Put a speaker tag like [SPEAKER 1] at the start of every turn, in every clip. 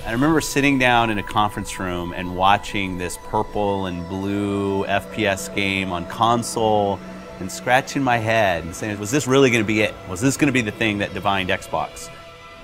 [SPEAKER 1] I remember sitting down in a conference room and watching this purple and blue FPS game on console and scratching my head and saying, was this really going to be it? Was this going to be the thing that defined Xbox?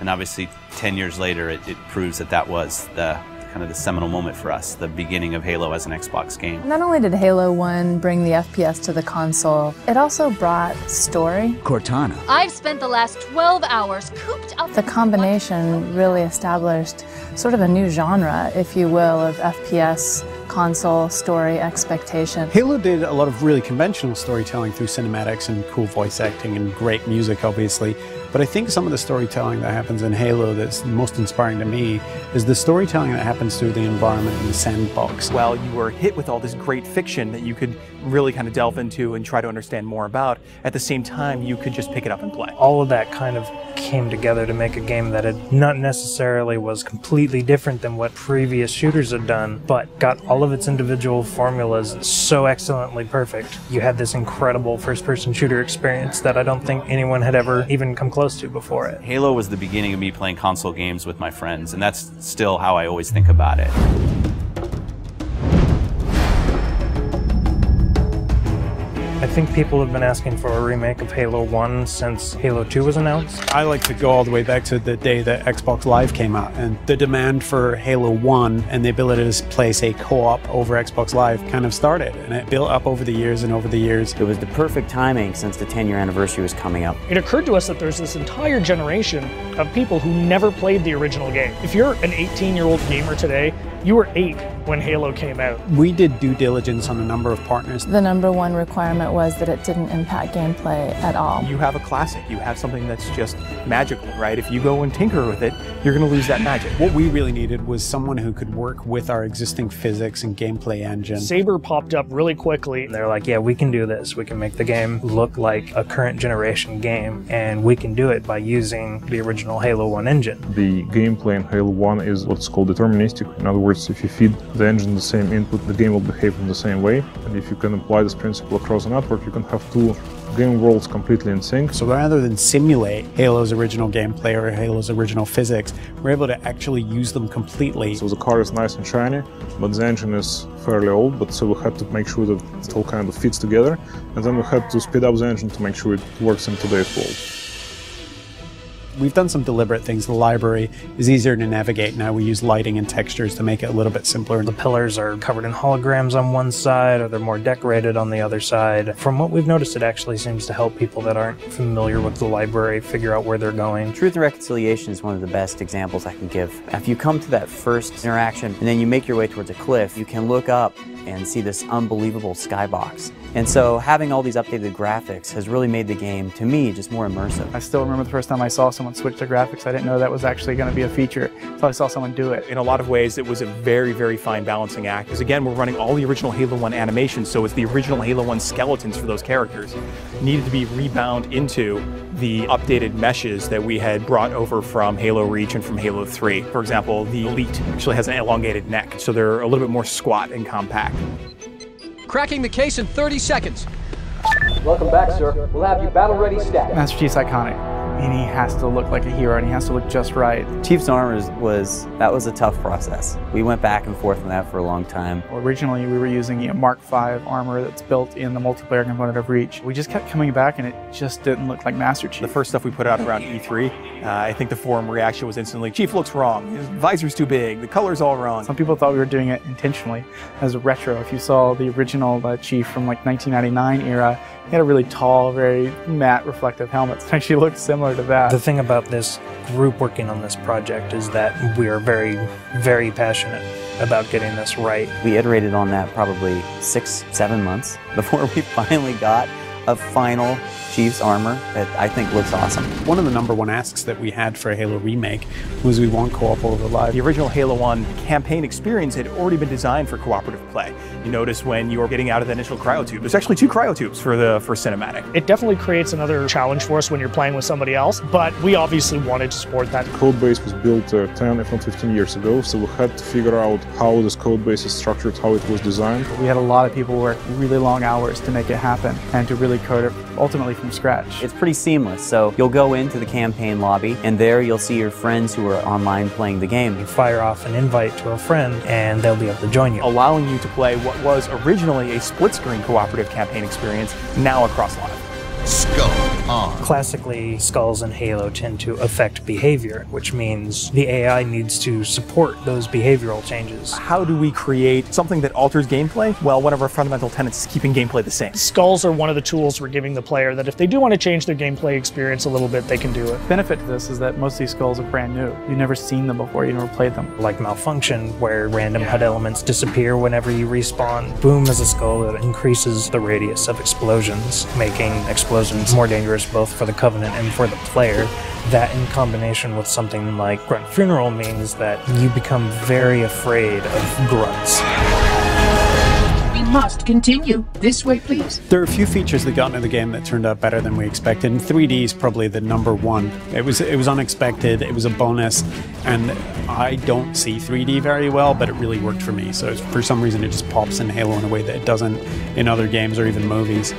[SPEAKER 1] And obviously 10 years later it proves that that was the kind of the seminal moment for us, the beginning of Halo as an Xbox game.
[SPEAKER 2] Not only did Halo 1 bring the FPS to the console, it also brought story.
[SPEAKER 3] Cortana.
[SPEAKER 4] I've spent the last 12 hours cooped up.
[SPEAKER 2] The combination really established sort of a new genre, if you will, of FPS console story expectation.
[SPEAKER 5] Halo did a lot of really conventional storytelling through cinematics and cool voice acting and great music, obviously. But I think some of the storytelling that happens in Halo that's most inspiring to me is the storytelling that happens through the environment in the sandbox.
[SPEAKER 6] Well, you were hit with all this great fiction that you could really kind of delve into and try to understand more about. At the same time, you could just pick it up and play.
[SPEAKER 7] All of that kind of came together to make a game that had not necessarily was completely different than what previous shooters had done, but got all of its individual formulas so excellently perfect. You had this incredible first-person shooter experience that I don't think anyone had ever even come close to before it.
[SPEAKER 1] Halo was the beginning of me playing console games with my friends, and that's still how I always think about it.
[SPEAKER 7] I think people have been asking for a remake of Halo 1 since Halo 2 was announced.
[SPEAKER 5] I like to go all the way back to the day that Xbox Live came out, and the demand for Halo 1 and the ability to play, say, co-op over Xbox Live kind of started, and it built up over the years and over the years.
[SPEAKER 3] It was the perfect timing since the 10-year anniversary was coming up.
[SPEAKER 8] It occurred to us that there's this entire generation of people who never played the original game. If you're an 18-year-old gamer today, you were 8 when Halo came out.
[SPEAKER 5] We did due diligence on a number of partners.
[SPEAKER 2] The number one requirement was that it didn't impact gameplay at all.
[SPEAKER 6] You have a classic. You have something that's just magical, right? If you go and tinker with it, you're going to lose that magic.
[SPEAKER 5] What we really needed was someone who could work with our existing physics and gameplay engine.
[SPEAKER 8] Saber popped up really quickly.
[SPEAKER 7] They're like, yeah, we can do this. We can make the game look like a current generation game, and we can do it by using the original Halo 1 engine.
[SPEAKER 9] The gameplay in Halo 1 is what's called deterministic. In other words, if you feed the engine the same input, the game will behave in the same way. And if you can apply this principle across a network, you can have two game worlds completely in sync.
[SPEAKER 5] So rather than simulate Halo's original gameplay or Halo's original physics, we're able to actually use them completely.
[SPEAKER 9] So the car is nice and shiny, but the engine is fairly old, but so we had to make sure that it all kind of fits together. And then we had to speed up the engine to make sure it works in today's world.
[SPEAKER 5] We've done some deliberate things. The library is easier to navigate now. We use lighting and textures to make it a little bit simpler.
[SPEAKER 7] The pillars are covered in holograms on one side, or they're more decorated on the other side. From what we've noticed, it actually seems to help people that aren't familiar with the library figure out where they're going.
[SPEAKER 3] Truth and Reconciliation is one of the best examples I can give. If you come to that first interaction and then you make your way towards a cliff, you can look up and see this unbelievable skybox. And so having all these updated graphics has really made the game, to me, just more immersive.
[SPEAKER 10] I still remember the first time I saw someone switch their graphics. I didn't know that was actually going to be a feature until I saw someone do it.
[SPEAKER 6] In a lot of ways, it was a very, very fine balancing act. Because again, we're running all the original Halo 1 animations, so it's the original Halo 1 skeletons for those characters needed to be rebound into the updated meshes that we had brought over from Halo Reach and from Halo 3. For example, the Elite actually has an elongated neck, so they're a little bit more squat and compact.
[SPEAKER 11] Cracking the case in 30 seconds.
[SPEAKER 12] Welcome back, sir. We'll have you battle ready stat.
[SPEAKER 10] Master Chief's iconic, and he has to look like a hero, and he has to look just right.
[SPEAKER 3] Chief's armor was a tough process. We went back and forth on that for a long time.
[SPEAKER 10] Originally, we were using a Mark V armor that's built in the multiplayer component of Reach. We just kept coming back, and it just didn't look like Master Chief.
[SPEAKER 6] The first stuff we put out around E3, I think the forum reaction was instantly, Chief looks wrong, his visor's too big, the color's all wrong.
[SPEAKER 10] Some people thought we were doing it intentionally as a retro. If you saw the original Chief from like 1999 era, he had a really tall, very matte reflective helmet. It actually looked similar to that.
[SPEAKER 7] The thing about this group working on this project is that we are very, very passionate about getting this right.
[SPEAKER 3] We iterated on that probably 6-7 months before we finally got a final Chief's armor that I think looks awesome.
[SPEAKER 5] One of the #1 asks that we had for a Halo remake was we want co-op over live.
[SPEAKER 6] The original Halo 1 campaign experience had already been designed for cooperative play. You notice when you're getting out of the initial cryotube, there's actually 2 cryotubes for cinematic.
[SPEAKER 8] It definitely creates another challenge for us when you're playing with somebody else, but we obviously wanted to support that.
[SPEAKER 9] The code base was built 10, if not 15 years ago, so we had to figure out how this code base is structured, how it was designed.
[SPEAKER 10] We had a lot of people work really long hours to make it happen and to really really code it ultimately from scratch.
[SPEAKER 3] It's pretty seamless, so you'll go into the campaign lobby, and there you'll see your friends who are online playing the game.
[SPEAKER 7] You fire off an invite to a friend, and they'll be able to join you,
[SPEAKER 6] allowing you to play what was originally a split-screen cooperative campaign experience, now across live.
[SPEAKER 13] Skull on.
[SPEAKER 7] Classically, skulls in Halo tend to affect behavior, which means the AI needs to support those behavioral changes.
[SPEAKER 6] How do we create something that alters gameplay? Well, one of our fundamental tenets is keeping gameplay the same.
[SPEAKER 8] Skulls are one of the tools we're giving the player that if they do want to change their gameplay experience a little bit, they can do it.
[SPEAKER 10] Benefit to this is that most of these skulls are brand new. You've never seen them before, you never played them.
[SPEAKER 7] Like Malfunction, where random HUD elements disappear whenever you respawn. Boom is a skull that increases the radius of explosions, making explosions more dangerous both for the Covenant and for the player. That in combination with something like Grunt Funeral means that you become very afraid of grunts.
[SPEAKER 13] We must continue. This way, please.
[SPEAKER 5] There are a few features that got into the game that turned out better than we expected, and 3D is probably the number one. It was unexpected, it was a bonus, and I don't see 3D very well, but it really worked for me. So for some reason it just pops in Halo in a way that it doesn't in other games or even movies.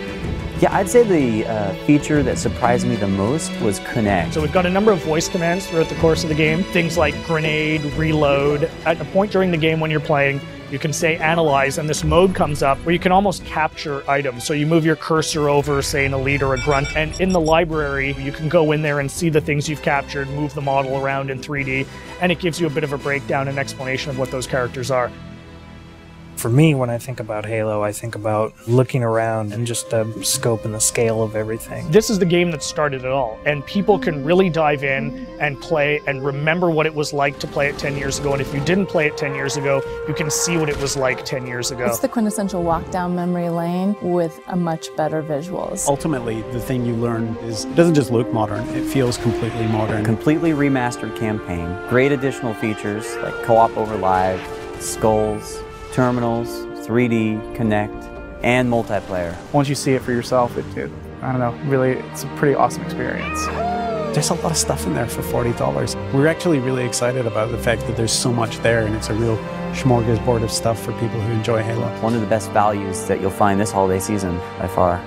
[SPEAKER 3] Yeah, I'd say the feature that surprised me the most was Connect.
[SPEAKER 8] So we've got a number of voice commands throughout the course of the game. Things like grenade, reload. At a point during the game when you're playing, you can say analyze, and this mode comes up where you can almost capture items. So you move your cursor over, say, an elite or a grunt, and in the library, you can go in there and see the things you've captured, move the model around in 3D, and it gives you a bit of a breakdown and explanation of what those characters are.
[SPEAKER 7] For me, when I think about Halo, I think about looking around and just the scope and the scale of everything.
[SPEAKER 8] This is the game that started it all, and people can really dive in and play and remember what it was like to play it 10 years ago, and if you didn't play it 10 years ago, you can see what it was like 10 years ago.
[SPEAKER 2] It's the quintessential walk down memory lane with a much better visuals.
[SPEAKER 5] Ultimately, the thing you learn is it doesn't just look modern, it feels completely modern.
[SPEAKER 3] Completely remastered campaign, great additional features like co-op over live, skulls, terminals, 3D, Connect, and multiplayer.
[SPEAKER 10] Once you see it for yourself, I don't know, really, it's a pretty awesome experience.
[SPEAKER 5] There's a lot of stuff in there for $40. We're actually really excited about the fact that there's so much there, and it's a real smorgasbord of stuff for people who enjoy Halo.
[SPEAKER 3] One of the best values that you'll find this holiday season by far.